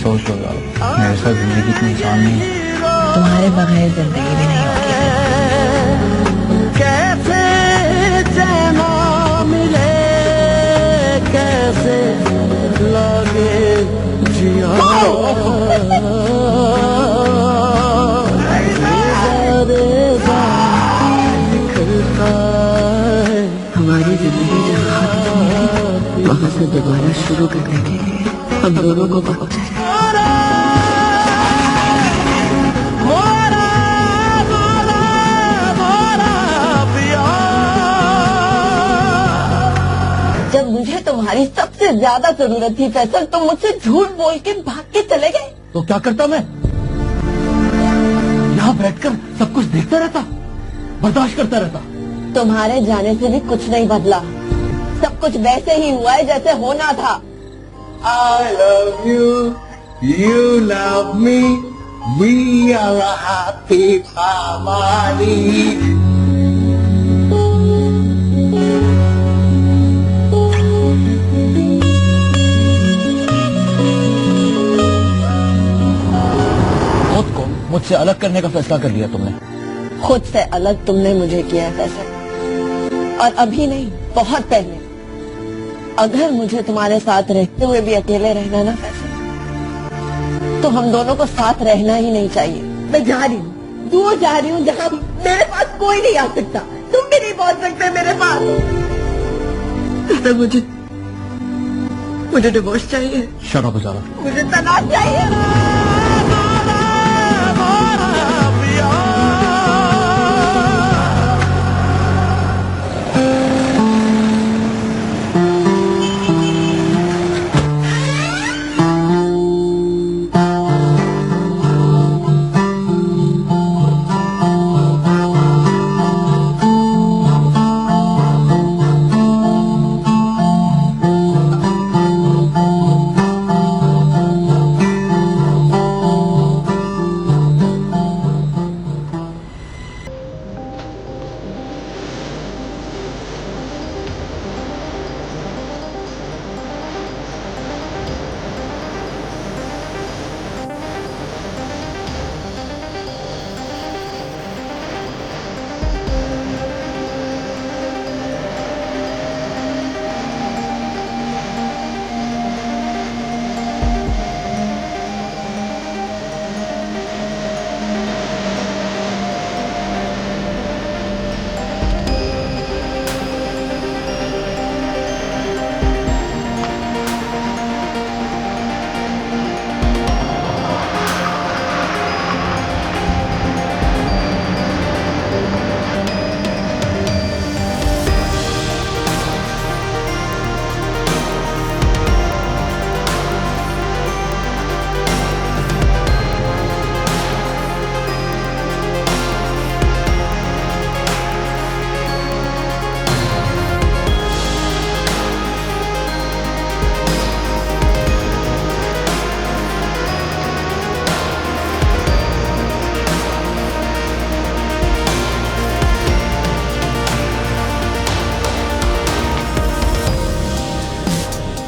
सोच लो यार, मेरे साथ जिंदगी इतनी आसान नहीं है। तुम्हारे बगैर जिंदगी भी नहीं होगी। कैसे चैना मिले, कैसे लगे जिया, हमारी जिंदगी जहाँ खत्म हुई थी वहाँ से दोबारा शुरू करने के लिए हम दोनों को वक्त चाहिए। जब मुझे तुम्हारी सबसे ज्यादा जरूरत थी फैसल, तुम मुझसे झूठ बोल के भाग के चले गए। तो क्या करता मैं? यहाँ बैठकर सब कुछ देखता रहता, बर्दाश्त करता रहता। तुम्हारे जाने से भी कुछ नहीं बदला, सब कुछ वैसे ही हुआ है जैसे होना था। I love you, you love me, we are a happy family. खुद को मुझसे अलग करने का फैसला कर लिया तुमने। खुद से अलग तुमने मुझे किया है फैसल, और अभी नहीं, बहुत पहले। अगर मुझे तुम्हारे साथ रहते हुए भी अकेले रहना ना फैसल, तो हम दोनों को साथ रहना ही नहीं चाहिए। मैं जा रही हूँ, दूर जा रही हूँ, जहाँ मेरे पास कोई नहीं आ सकता, तुम भी नहीं पहुँच सकते मेरे पास। मुझे डिवोर्स चाहिए। Shut up Zara. मुझे तलाक चाहिए।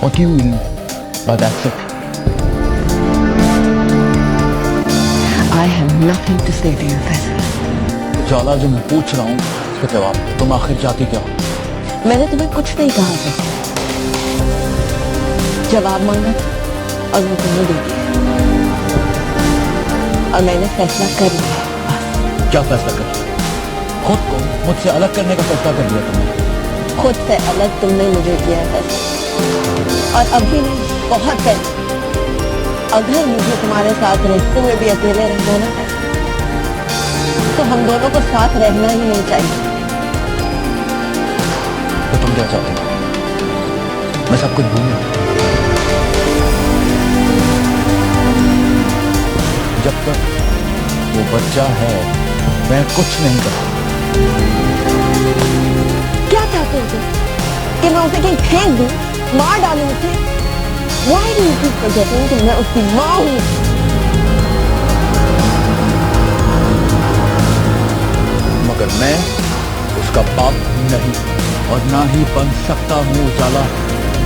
What do you mean by that's it? I have nothing to say to you, Faisal. जाला, जो मैं पूछ रहा हूँ उसका जवाब दो। तुम आखिर चाहती क्या हो? मैंने तुम्हें कुछ नहीं कहा फैसल, जवाब मांगा था और वो तुम्हें दे दिया, और मैंने फैसला कर लिया। क्या फैसला कर लिया? खुद को मुझसे अलग करने का फैसला कर लिया तुमने। खुद से अलग तुमने मुझे किया फैसल, और अभी नहीं, बहुत पहले। अगर मुझे तुम्हारे साथ रहते हुए भी अकेले रहना ना फैसल, तो हम दोनों को साथ रहना ही नहीं चाहिए। तो तुम क्या चाहते हो? मैं सब कुछ भूल जाऊं? जब तक वो बच्चा है मैं कुछ नहीं कर सकता। क्या चाहते हो तुम? कि मैं उसे कहीं फेंक दूं, मार डालूं उसे? Why do you keep forgetting कि मैं उसकी माँ हूँ? मगर मैं उसका बाप नहीं और ना ही बन सकता हूँ। उजाला,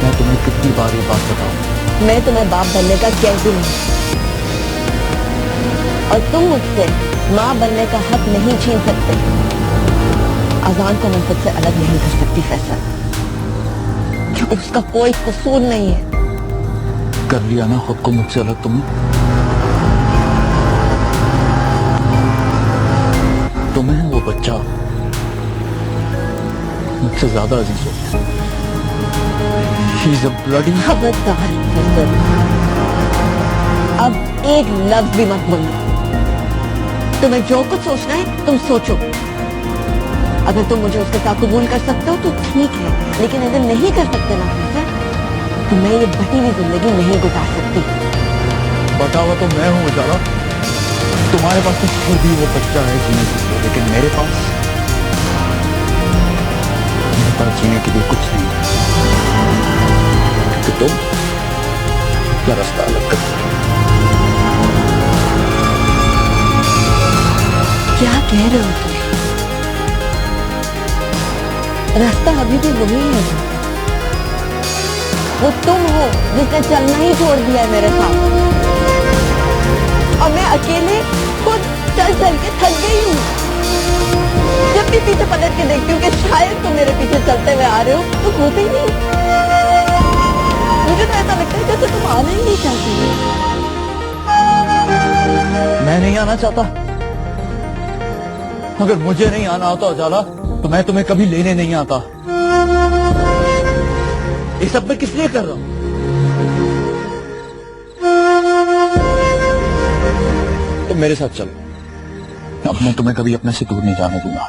मैं तुम्हें कितनी बार ये बात बताऊं? मैं तुम्हें बाप बनने का कहती नहीं, और तुम मुझसे माँ बनने का हक नहीं छीन सकते। अजान को मैं खुद से अलग नहीं कर सकती फैसल, क्योंकि उसका कोई कसूर नहीं है। कर लिया ना खुद को मुझसे अलग तुमने। तुम्हें वो बच्चा मुझसे ज्यादा अजीज हो। She's a bloody... खबरदार फैसल, अब एक लफ्ज भी मत बोलना। तुम्हें जो कुछ सोचना है तुम सोचो। अगर तुम मुझे उसके साथ कबूल कर सकते हो तो ठीक है, लेकिन अगर नहीं कर सकते ना फैसल, तो मैं ये बटी हुई जिंदगी नहीं गुजार सकती। बता हुआ तो मैं हूँ उजाला। तुम्हारे पास तो फिर भी वो बच्चा है जीने के लिए, लेकिन मेरे पास जीने के लिए कुछ नहीं है, क्योंकि तुम क्या रास्ता अलग कर। क्या कह रहे हो तुम? रास्ता अभी भी वही है। वो तुम हो जिसने चलना ही छोड़ दिया है मेरे साथ, और मैं अकेले खुद चल चल के थक गई हूँ। जब भी पीछे पलट के देखती हूँ कि शायद तुम मेरे पीछे चलते हुए आ रहे हो, तो होते ही नहीं। मुझे तो ऐसा लगता है जैसे तुम आना ही नहीं चाहती। मैं नहीं आना चाहता। अगर मुझे नहीं आना होता उजाला, तो मैं तुम्हें कभी लेने नहीं आता। ये सब मैं किस लिए कर रहा हूं? तुम मेरे साथ चलो। अब मैं तुम्हें कभी अपने से दूर नहीं जाने दूंगा।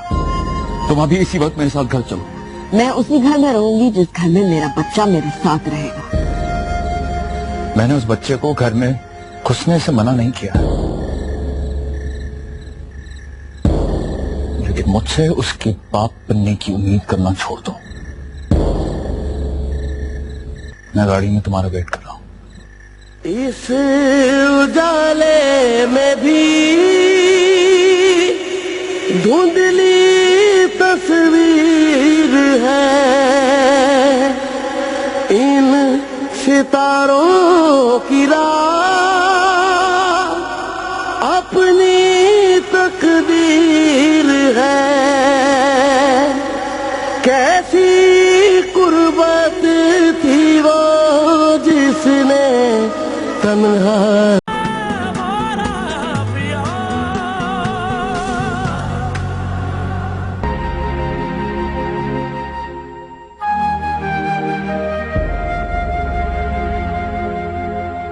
तुम अभी इसी वक्त मेरे साथ घर चलो। मैं उसी घर में रहूंगी जिस घर में मेरा बच्चा मेरे साथ रहेगा। मैंने उस बच्चे को घर में घुसने से मना नहीं किया, लेकिन मुझसे उसके बाप बनने की उम्मीद करना छोड़ दो। मैं गाड़ी में तुम्हारा वेट कर रहा हूं। इस उजाले में भी धुंधली तस्वीर है, इन सितारों की राह अपनी तकदीर है। कैसी कुर्बत थी वो जिसने तन्हा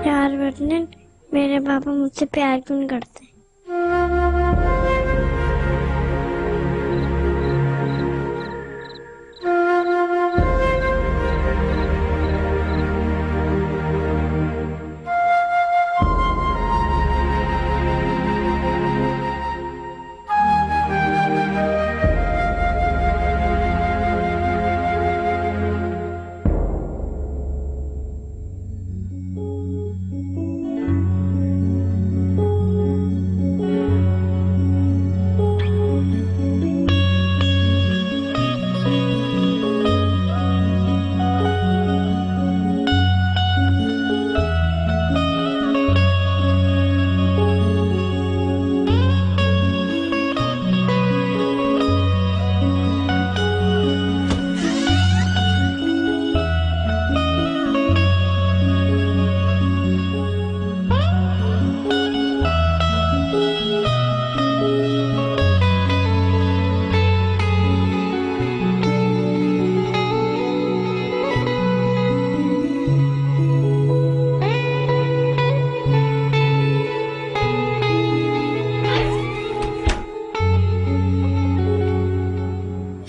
प्यार वर्णन मेरे पापा मुझसे प्यार क्यों नहीं करते।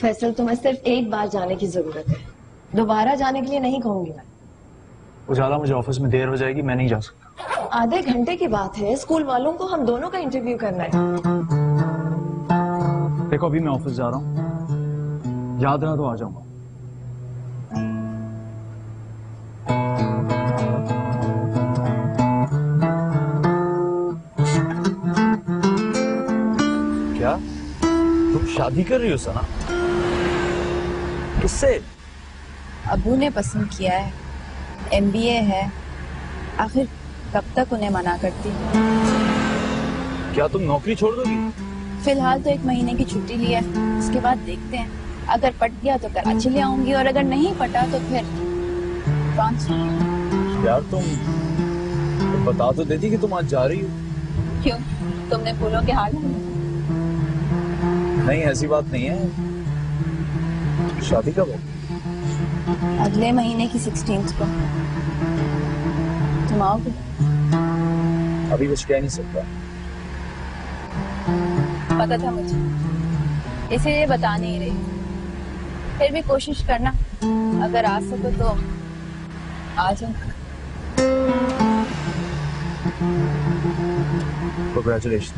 फैसल, तुम्हें सिर्फ एक बार जाने की जरूरत है, दोबारा जाने के लिए नहीं कहूंगी मैं। उजाला, मुझे ऑफिस में देर हो जाएगी, मैं नहीं जा सकता। आधे घंटे की बात है, स्कूल वालों को हम दोनों का इंटरव्यू करना है। देखो, अभी मैं ऑफिस जा रहा हूँ, याद रहा तो आ जाऊंगा। क्या तुम शादी कर रही हो सना? किससे? अबू ने पसंद किया है, MBA है, आखिर कब तक उन्हें मना करती? क्या तुम नौकरी छोड़ दोगी? फिलहाल तो 1 महीने की छुट्टी ली है, उसके बाद देखते हैं। अगर पट गया तो कराची ले आऊंगी और अगर नहीं पटा तो फिर फ्रांस। यार तुम बता तो देती कि तुम आज जा रही हो। क्यों, तुमने फूलों के हार डाले? नहीं, ऐसी बात नहीं है। शादी कब है? अगले महीने की 16th को। तुम आओगे? अभी कुछ कह नहीं सकता। पता था मुझे, इसीलिए बता नहीं रही। फिर भी कोशिश करना, अगर आ सको तो आ जाओ। Congratulations.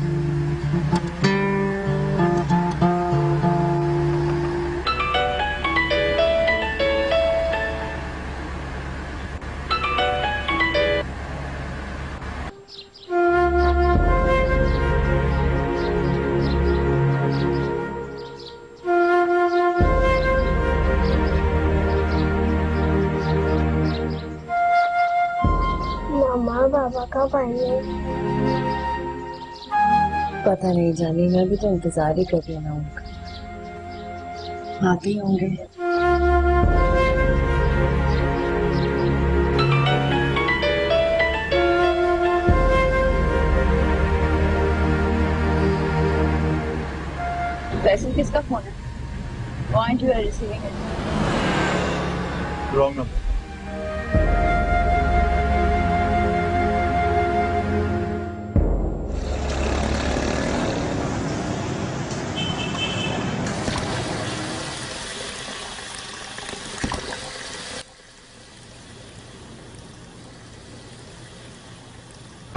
मामा बाबा कब आएंगे? पता नहीं जानी, मैं भी तो इंतजार ही कर रही हूँ उनका। आते ही होंगे। वैसे किसका फोन है? Point you are receiving it. Wrong number.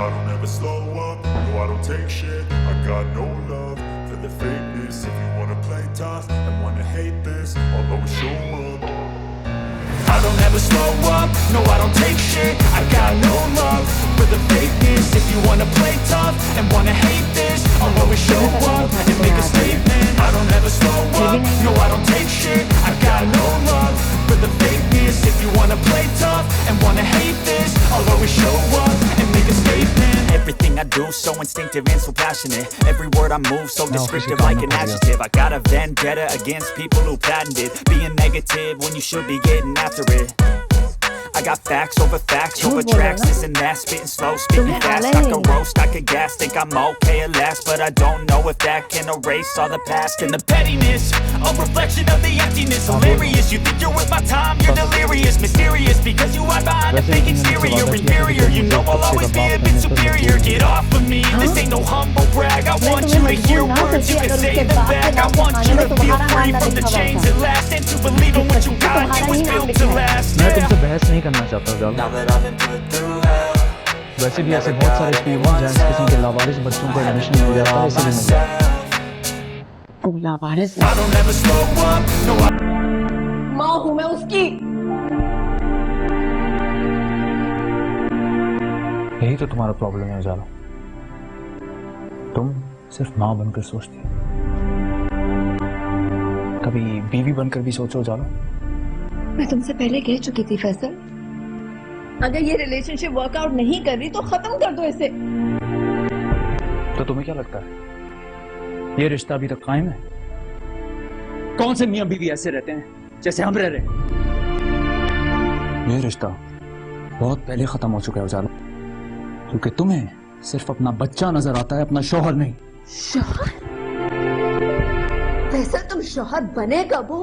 I don't ever slow up, no I don't take shit. I got no love for the fakeness. If you wanna play tough and wanna hate this, I'll always show up. I don't ever slow up, no I don't take shit. I got no love for the fakeness. If you wanna play tough and wanna hate this, I'll always show up and make a statement. I don't ever slow up, no I don't take shit. I got no love for the fakeness. If you wanna play tough and wanna hate this, I'll always show up and make a statement. Everything I do so instinctive and so passionate. Every word I move so descriptive like an adjective. I got a vendetta against people who patented being negative when you should be getting after it. I got facts over tracks, this and that, spitting slow, spitting fast. I could roast, I could gas, think I'm okay at last, but I don't know if that can erase all the past. And the pettiness, a reflection of the emptiness. Hilarious, you think you're worth my time, you're delirious. Mysterious, because you hide behind a fake exterior. Inferior, you know I'll always be a bit superior. Get off of me, this ain't no humble brag. I want you to hear words, you can say them back. I want you to feel free from the chains at last, and to believe in what you got, you was built to last. मैं तुमसे बहस नहीं करना चाहता हूँ। वैसे भी ऐसे बहुत सारे स्कूल हैं जहाँ इस किस्म के लावारिस बच्चों को एडमिशन मिल जाता है, इसीलिए मिल जाता है। लावारिस माँ हूँ मैं उसकी। यही तो तुम्हारा प्रॉब्लम है उजाला, तुम सिर्फ माँ बनकर सोचती हो। कभी बीवी बनकर भी सोचो उजाला। मैं तुमसे पहले कह चुकी थी फैसल, अगर ये रिलेशनशिप वर्कआउट नहीं कर रही तो खत्म कर दो इसे। तो तुम्हें क्या लगता है ये रिश्ता अभी तक कायम है? कौन से मियां बीवी ऐसे रहते हैं जैसे हम रह रहे हैं? ये रिश्ता बहुत पहले खत्म हो चुका है उजाला, क्योंकि तुम्हें सिर्फ अपना बच्चा नजर आता है, अपना शौहर नहीं। शौहर? फैसल तुम शौहर बने कब हो?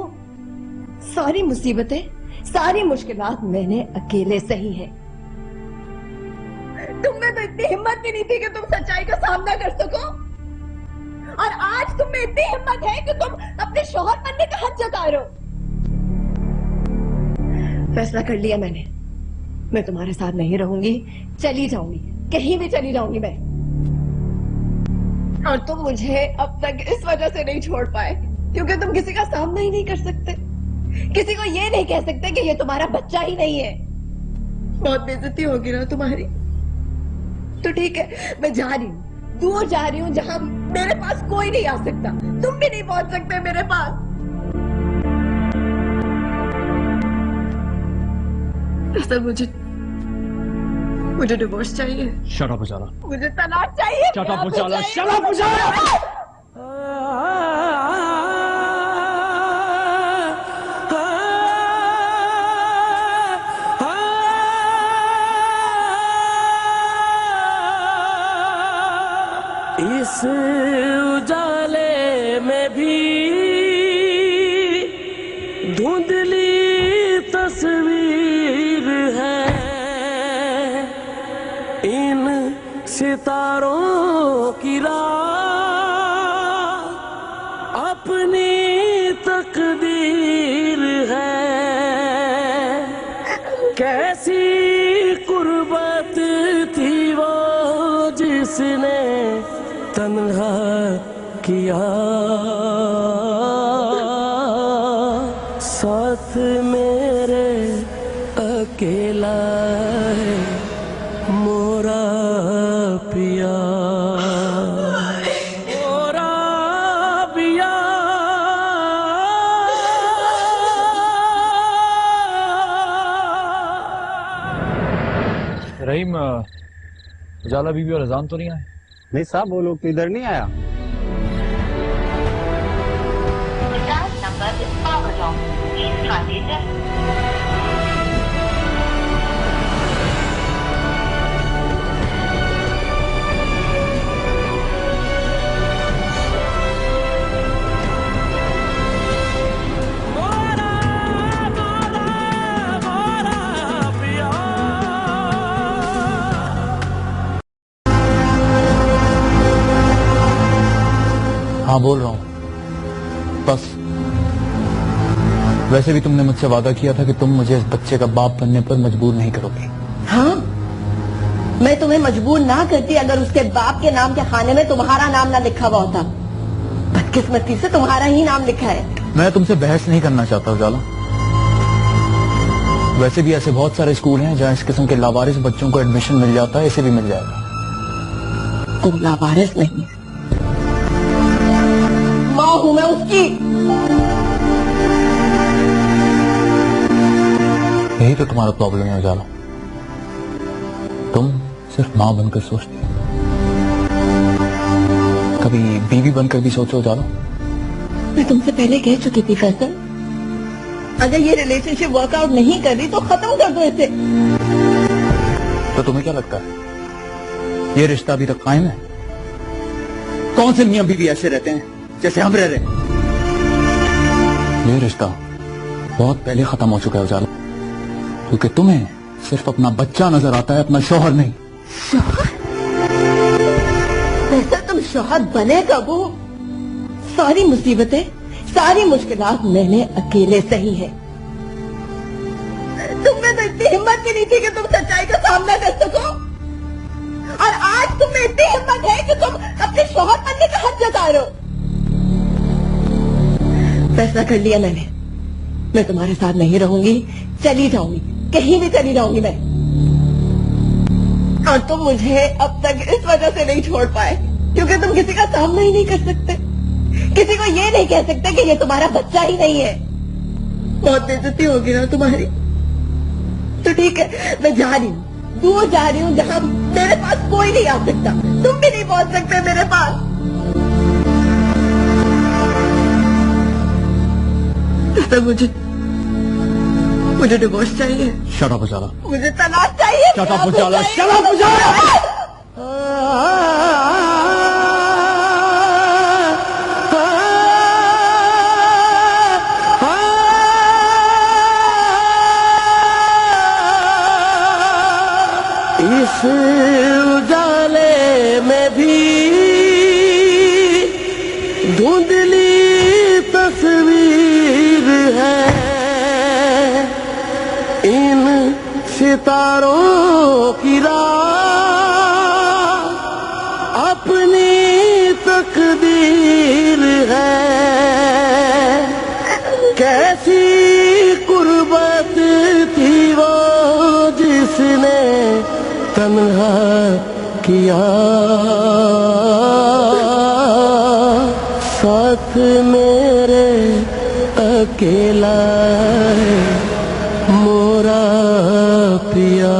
सारी मुसीबतें, सारी मुश्किलात मैंने अकेले सही है। तुम में तो इतनी हिम्मत भी नहीं थी कि तुम सच्चाई का सामना कर सको, और आज तुम में इतनी हिम्मत है कि तुम अपने शौहर बनने का हक जता रहे हो। फैसला कर लिया मैंने, मैं तुम्हारे साथ नहीं रहूंगी, चली जाऊंगी, कहीं भी चली जाऊंगी मैं। और तुम मुझे अब तक इस वजह से नहीं छोड़ पाए क्योंकि तुम किसी का सामना ही नहीं कर सकते, किसी को ये नहीं कह सकते कि ये तुम्हारा बच्चा ही नहीं है। बहुत बेइज्जती होगी ना तुम्हारी, तो ठीक है मैं जा रही हूँ, दूर जा रही हूँ जहां मेरे पास कोई नहीं आ सकता, तुम भी नहीं पहुंच सकते मेरे पास। ऐसा मुझे डिवोर्स चाहिए। शट अप उजाला। मुझे तलाक चाहिए। शट अप उजाला। शट अप उजाला। इस उजाले में भी धुंधली तस्वीर है, इन सितारों की राह अपनी तकदीर है। कैसी कुर्बत थी वो जिसने तन्हा किया, साथ मेरे अकेला है मोरा पिया, मोरा पिया। रहीम, उजाला बीबी और अजान तो नहीं आए? नहीं साहब, वो लोग तो इधर नहीं आया। हाँ बोल रहा हूँ। बस वैसे भी तुमने मुझसे वादा किया था कि तुम मुझे इस बच्चे का बाप बनने पर मजबूर नहीं करोगे। हाँ, मैं तुम्हें मजबूर ना करती अगर उसके बाप के नाम के खाने में तुम्हारा नाम ना लिखा हुआ होता। बदकिस्मती से तुम्हारा ही नाम लिखा है। मैं तुमसे बहस नहीं करना चाहता उजाला। वैसे भी ऐसे बहुत सारे स्कूल हैं जहाँ इस किस्म के लावारिस बच्चों को एडमिशन मिल जाता है, इसे भी मिल जाएगा। तुम लावारिस नहीं, माँ हूं मैं उसकी। यही तो तुम्हारा प्रॉब्लम है उजाला, तुम सिर्फ माँ बनकर सोचती हो। कभी बीवी बनकर भी सोचो उजाला। मैं तुमसे पहले कह चुकी थी फैसल, अगर ये रिलेशनशिप वर्कआउट नहीं कर रही तो खत्म कर दो इसे। तो तुम्हें क्या लगता है ये रिश्ता अभी तक कायम है? कौन से मियां बीवी ऐसे रहते हैं जैसे हम रह रहे हैं? ये रिश्ता बहुत पहले खत्म हो चुका है उजाला, क्योंकि तुम्हें सिर्फ अपना बच्चा नजर आता है, अपना शौहर नहीं। शौहर? वैसे तुम शौहर बने कब हो? सारी मुसीबतें, सारी मुश्किलात मैंने अकेले सही है। तुमने तो इतनी हिम्मत भी नहीं थी कि तुम सच्चाई का सामना कर सको, और आज तुम्हें इतनी हिम्मत है कि तुम अपने शौहर बनने का हक जता रहे हो। फैसला कर लिया मैंने, मैं तुम्हारे साथ नहीं रहूंगी, चली जाऊंगी, कहीं भी चली जाऊंगी मैं। और तुम मुझे अब तक इस वजह से नहीं छोड़ पाए क्योंकि तुम किसी का सामना ही नहीं कर सकते, किसी को ये नहीं कह सकते कि ये तुम्हारा बच्चा ही नहीं है। बहुत बेइज्जती होगी ना तुम्हारी। तो ठीक है, मैं जा रही हूँ, दूर जा रही हूँ जहाँ मेरे पास कोई नहीं आ सकता, तुम भी नहीं पहुंच सकते मेरे पास। तो मुझे डिवोर्स चाहिए। शट अप उजाला। मुझे तलाक चाहिए। शट अप उजाला। शट अप उजाला। इस उजाले में भी धुंधली तस्वीर है, इन सितारों की राह अपनी तकदीर है। कैसी कुर्बत थी वो जिसने तन्हा किया, साथ मेरे अकेला है मोरा पिया।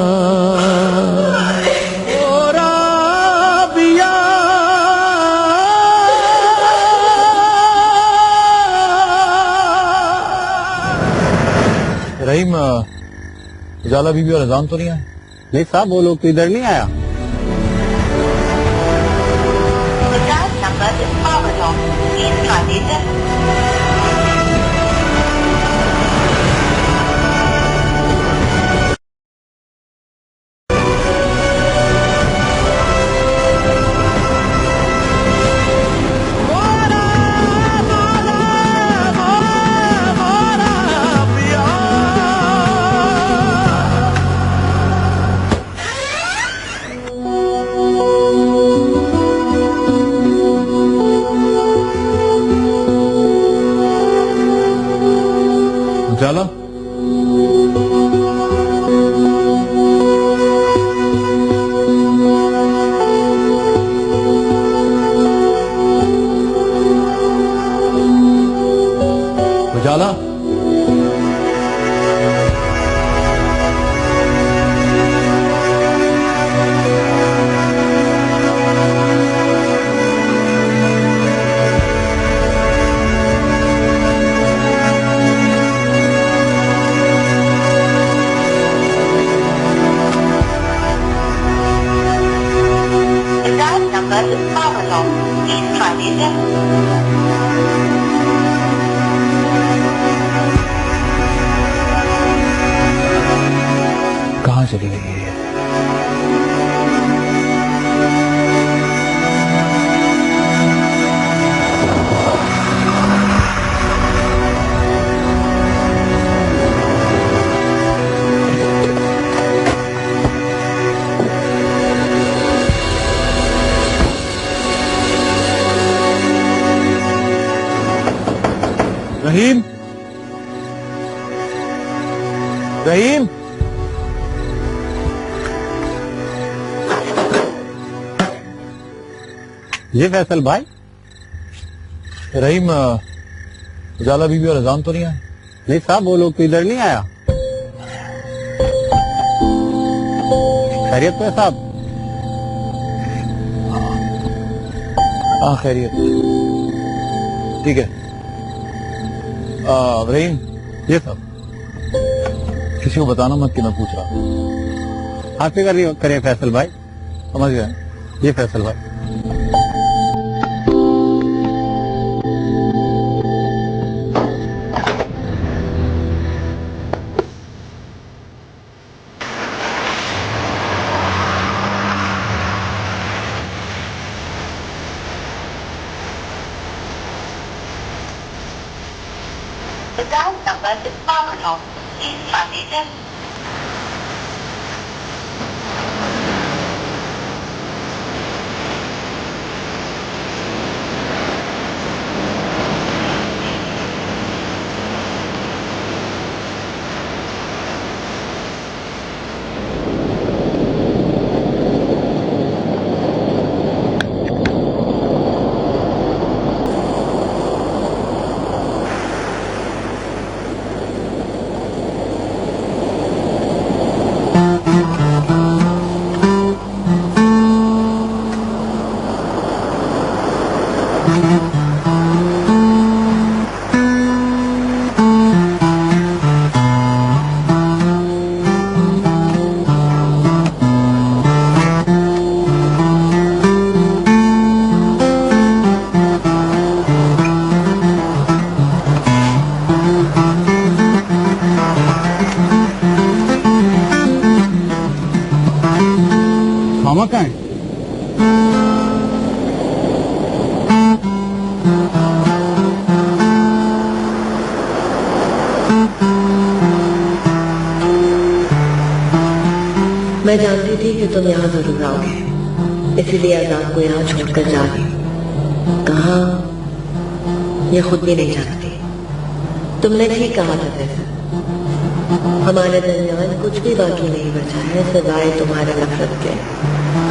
रहीम उजाला बीबी और अजान तो नहीं आए? नहीं साहब, वो लोग तो इधर नहीं आया। उजाला उजाला कहाँ चली गई है? रहीम, रहीम, ये फैसल भाई। रहीम उजाला बीबी और अजान तो नहीं आए? नहीं साहब, वो लोग तो इधर नहीं आया। खैरियत तो है साहब? हाँ खैरियत, ठीक है। रहीम, ये सब किसी को बताना मत कि मैं पूछ रहा। हाँ फिक्र नहीं करिए फैसल भाई। समझ गए? ये फैसल भाई। मामा कहाँ है? मैं जानती थी कि तुम यहाँ जरूर आओगे, इसीलिए आजाद को यहाँ छोड़कर जा रही हूँ। कहाँ ये खुद भी नहीं जानती। तुमने ठीक कहा था जैसे हमारे दरमियान कुछ भी बाकी नहीं बचा है सिवाय तुम्हारे नफरत के।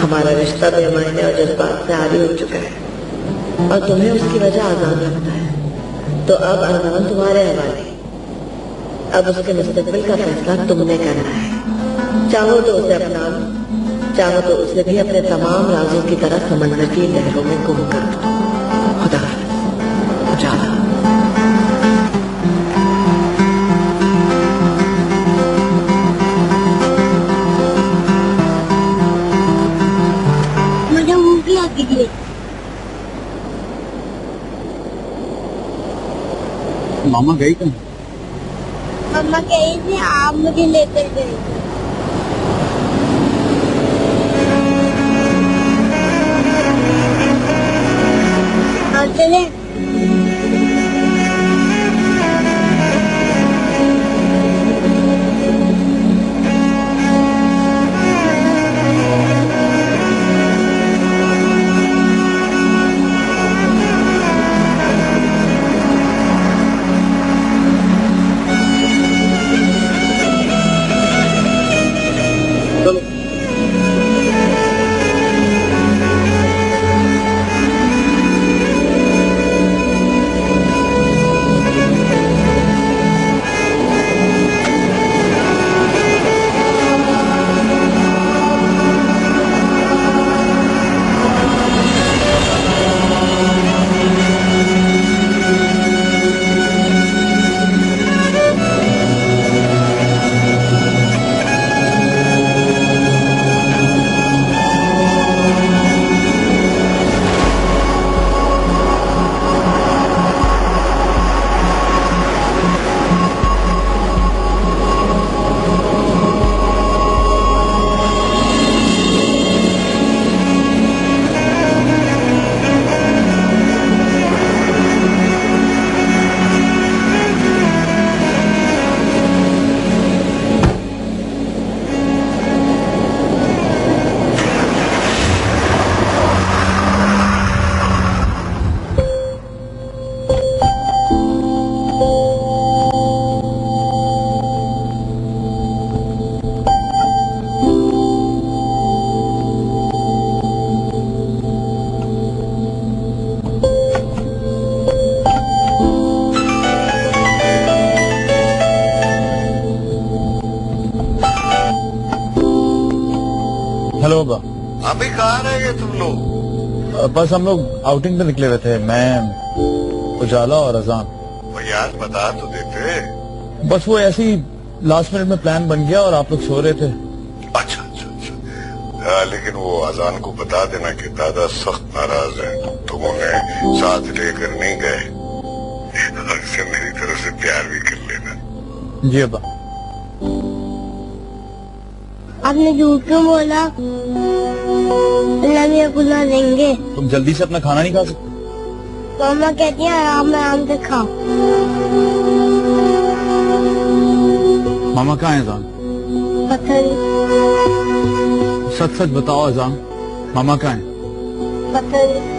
हमारा रिश्ता बेमायने और जज्बात से आरी हो चुका है और तुम्हें उसकी वजह आजाद लगता है। तो अब आजाद तुम्हारे हवाले। अब उसके मुस्तकबिल का फैसला तुमने करना है। चाहो तो उसे अपना लो, चाहो तो उसे भी अपने तमाम राजों की तरह समंदर की लहरों में गुम कर दो। खुदा हाफिज़। मामा गई कहीं? मम्मा गई थी, आप मुझे लेकर गई थी। चले। हेलो अब्बा। अभी कहाँ रह गए तुम लोग? बस हम लोग आउटिंग पे निकले हुए थे, मैं, उजाला और अजान। वो यार बता तो देते। बस वो ऐसे ही लास्ट मिनट में प्लान बन गया और आप लोग सो रहे थे। अच्छा अच्छा अच्छा। लेकिन वो अजान को बता देना कि दादा सख्त नाराज हैं, तुम उन्हें साथ लेकर नहीं गए। उससे मेरी तरफ से प्यार भी कर लेना। जी अब्बा। आपने झूठ क्यों बोला? नबी गुना देंगे। तुम जल्दी से अपना खाना नहीं खा सकते? मम्मा कहती है आराम से खाओ। मामा कहाँ है अजान? पता नहीं। सच सच बताओ अजान, मामा कहाँ है? पता नहीं।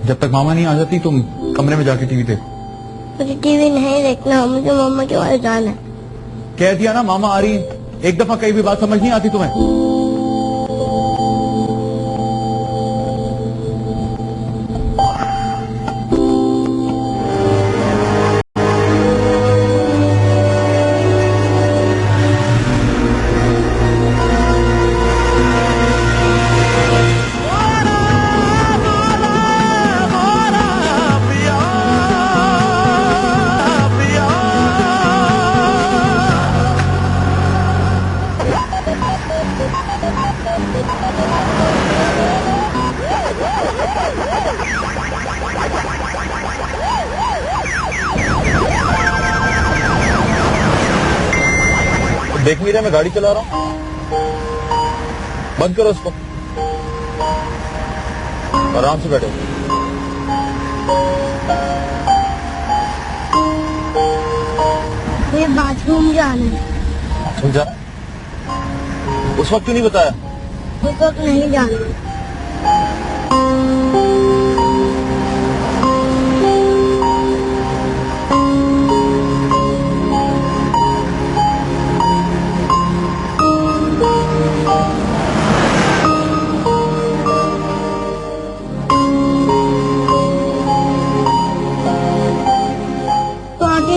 जब तक मामा नहीं आ जाती तुम कमरे में जाके टीवी देखो। मुझे टीवी नहीं देखना, मुझे मम्मा के पास जाना है। कह दिया ना मामा आ रही, एक दफा कई भी बात समझ नहीं आती तुम्हें? देख नहीं रहे मैं गाड़ी चला रहा हूँ? बंद करो उसको, आराम से बैठो। मुझे बाथरूम जाना है। बाथरूम जाना? उस वक्त क्यों नहीं बताया? उस वक्त नहीं जाना।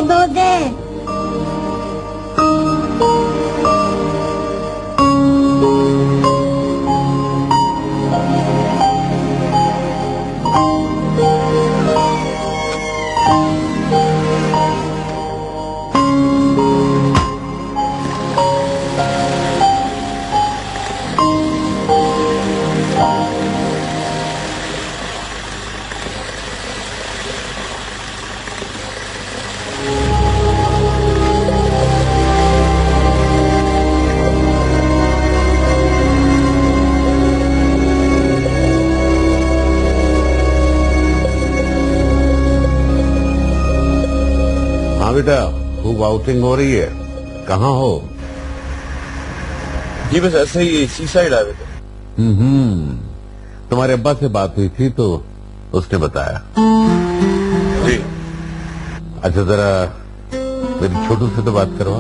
दो दे। हाँ बेटा, खूब आउटिंग हो रही है। कहाँ हो? जी बस ऐसे ही सी साइड आए थे। तुम्हारे अब्बा से बात हुई थी तो उसने बताया। जी। अच्छा जरा मेरी छोटू से तो बात करवा।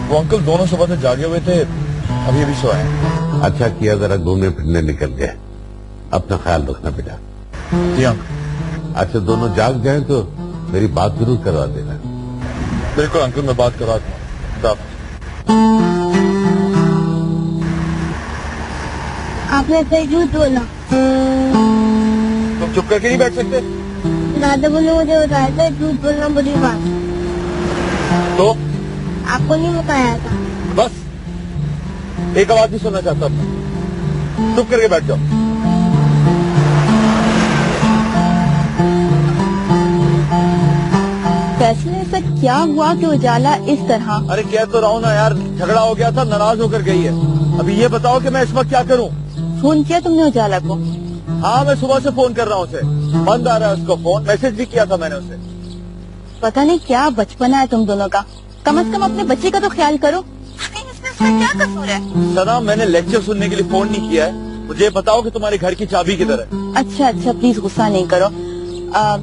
वो अंकल दोनों सुबह से जागे हुए थे, अभी अभी सोए। अच्छा किया, जरा घूमने फिरने निकल गए। अपना ख्याल रखना बेटा। जी अंकल। अच्छा दोनों जाग जाएं तो मेरी बात जरूर करवा देना। बिल्कुल अंकल, मैं बात करवा दूंगा। आपने सही झूठ बोला। तुम चुप करके नहीं बैठ सकते? दादा बोले मुझे बताया था झूठ बोलना बुरी बात। तो आपको नहीं बताया था। बस एक आवाज नहीं सुनना चाहता मैं। चुप करके बैठ जाओ। फैसले से क्या हुआ कि उजाला इस तरह? अरे कह तो रहा हूँ ना यार, झगड़ा हो गया था, नाराज होकर गई है। अभी ये बताओ कि मैं इस वक्त क्या करूँ? फोन किया तुमने उजाला को? हाँ मैं सुबह से फोन कर रहा हूँ उसे, बंद आ रहा है उसको फोन। मैसेज भी किया था मैंने उसे। पता नहीं क्या बचपना है तुम दोनों का। कम से कम अपने बच्चे का तो ख्याल करो। इसमें उसका क्या कसूर है? सना मैंने लेक्चर सुनने के लिए फोन नहीं किया है। मुझे बताओ कि तुम्हारे घर की चाबी किधर है? अच्छा अच्छा प्लीज गुस्सा नहीं करो।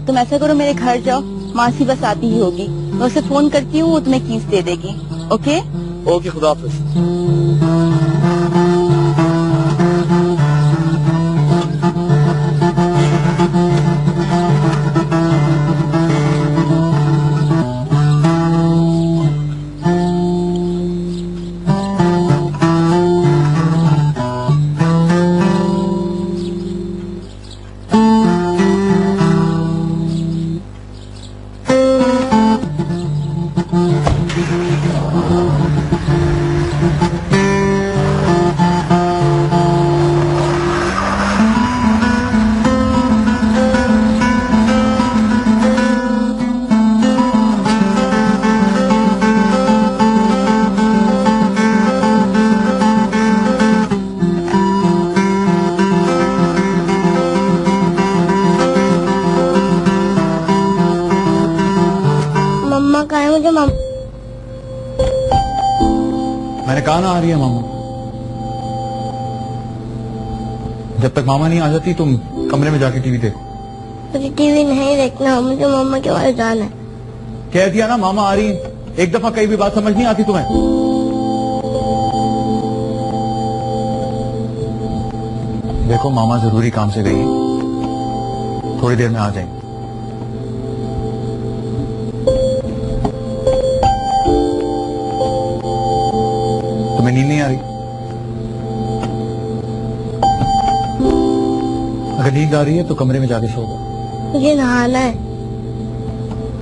तुम ऐसा करो, मेरे घर जाओ, मासी बस आती ही होगी, मैं उसे फोन करती हूँ, वो तुम्हें कीज दे देगी। ओके ओके, खुदा हाफिज। मैंने कहा ना आ रही है मामा। जब तक मामा नहीं आ जाती तुम कमरे में जाके टीवी देखो। मुझे टीवी नहीं देखना, मुझे मम्मा के पास जाना है। कह दिया ना मामा आ रही है। एक दफा कई भी बात समझ नहीं आती तुम्हें? देखो मामा जरूरी काम से गई है, थोड़ी देर में आ जाएंगे। तुम्हें नींद नहीं आ रही? अगर नींद आ रही है तो कमरे में जाके सो जाओ। मुझे नहाना है।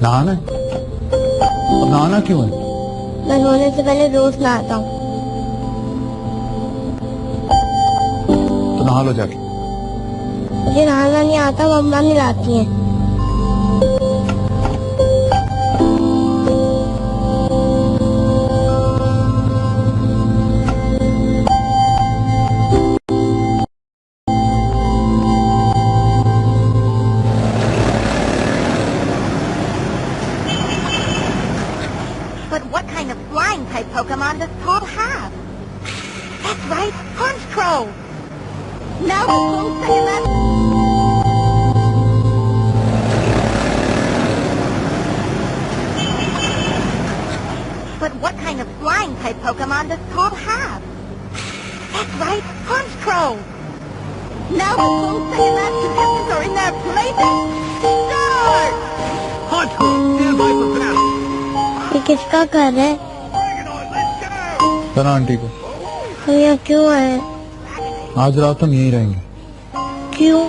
नहाना है? अब नहाना क्यों है? मैं सोने से पहले रोज नहाता हूँ। तो नहा लो जाके। मुझे नहाना नहीं आता, मम्मा नहलाती है। But what kind of flying type Pokemon does Paul have? That's right, Honchkrow! No, don't say that! But what kind of flying type Pokemon does Paul have? That's right, Honchkrow! No, don't say that! Contestants are in their places! Start! Honchkrow, stand by for battle! ये किसका घर है? सना aunty को। हम यहाँ क्यों आए? आज रात हम यहीं रहेंगे। क्यों?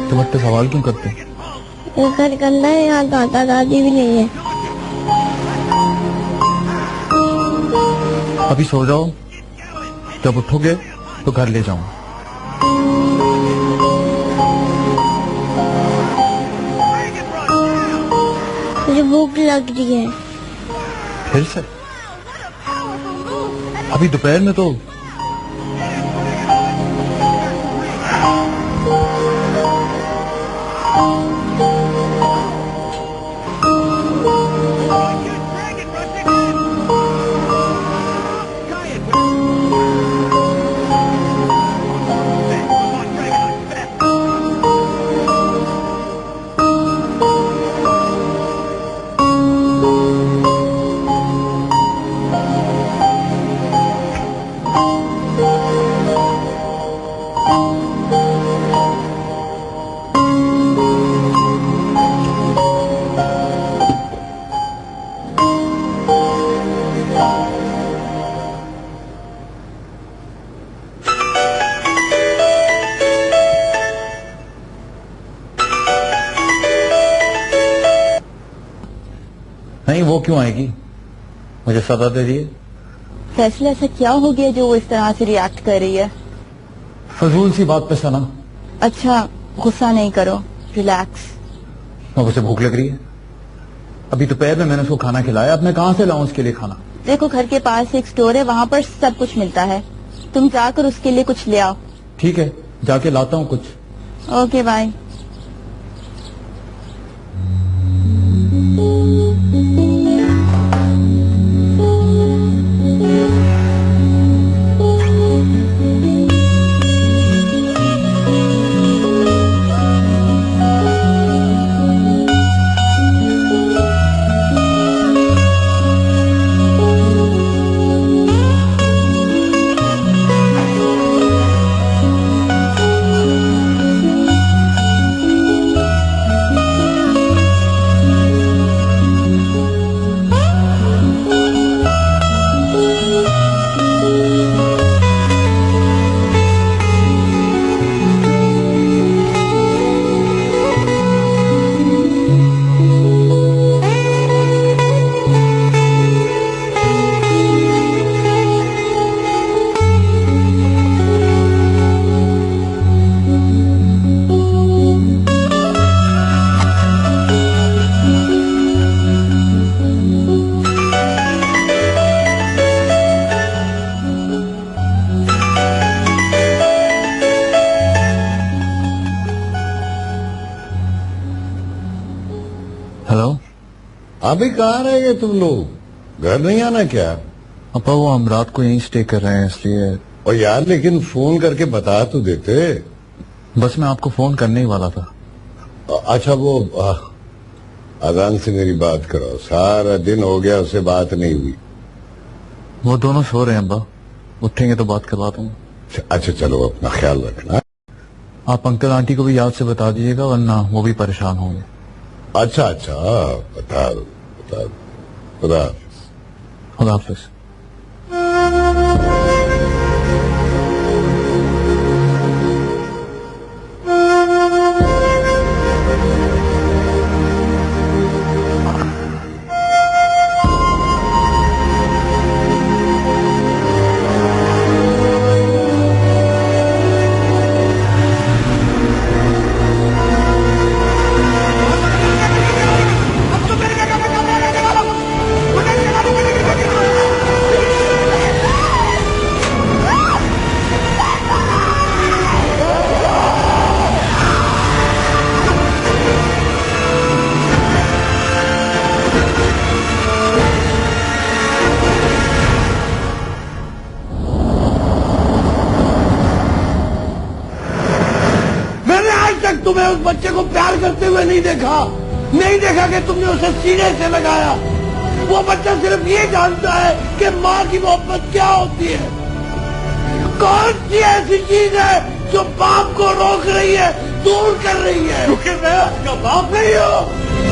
तुम इतने सवाल क्यों करते? ये घर गंदा है, यहाँ दादा दादी भी नहीं है। अभी सो जाओ, जब उठोगे तो घर ले जाऊंगा। मुझे भूख लग रही है। फिर से? अभी दोपहर में तो नहीं, वो क्यों आएगी? मुझे सजा दे दिए। फैसला ऐसा क्या हो गया जो वो इस तरह से रिएक्ट कर रही है? फजूल सी बात पे सना। अच्छा, गुस्सा नहीं करो, रिलैक्स। अब उसे भूख लग रही है। अभी दोपहर में मैंने उसको खाना खिलाया, अब मैं कहाँ से लाऊं उसके लिए खाना? देखो, घर के पास एक स्टोर है, वहाँ पर सब कुछ मिलता है। तुम जाकर उसके लिए कुछ ले आओ। ठीक है, जाके लाता हूँ कुछ। Okay, bye. हेलो। अभी कहाँ रह गए तुम लोग? घर नहीं आना क्या? अपा, वो हम रात को यहीं स्टे कर रहे हैं इसलिए। और यार, लेकिन फोन करके बता तो देते। बस मैं आपको फोन करने ही वाला था। अच्छा, वो अजान से मेरी बात करो। सारा दिन हो गया, उससे बात नहीं हुई। वो दोनों सो रहे हैं अब्बा, उठेंगे तो बात करवा दूंगा। अच्छा चलो, अपना ख्याल रखना। आप अंकल आंटी को भी याद से बता दीजिएगा, वरना वो भी परेशान होंगे। अच्छा अच्छा, बता दो बता दो। खुदा खुदा हाफिज। तुम्हें उस बच्चे को प्यार करते हुए नहीं देखा कि तुमने उसे सीने से लगाया। वो बच्चा सिर्फ ये जानता है कि माँ की मोहब्बत क्या होती है। कौन सी ऐसी चीज है जो बाप को रोक रही है, दूर कर रही है? क्योंकि मैं उसका बाप नहीं हूँ।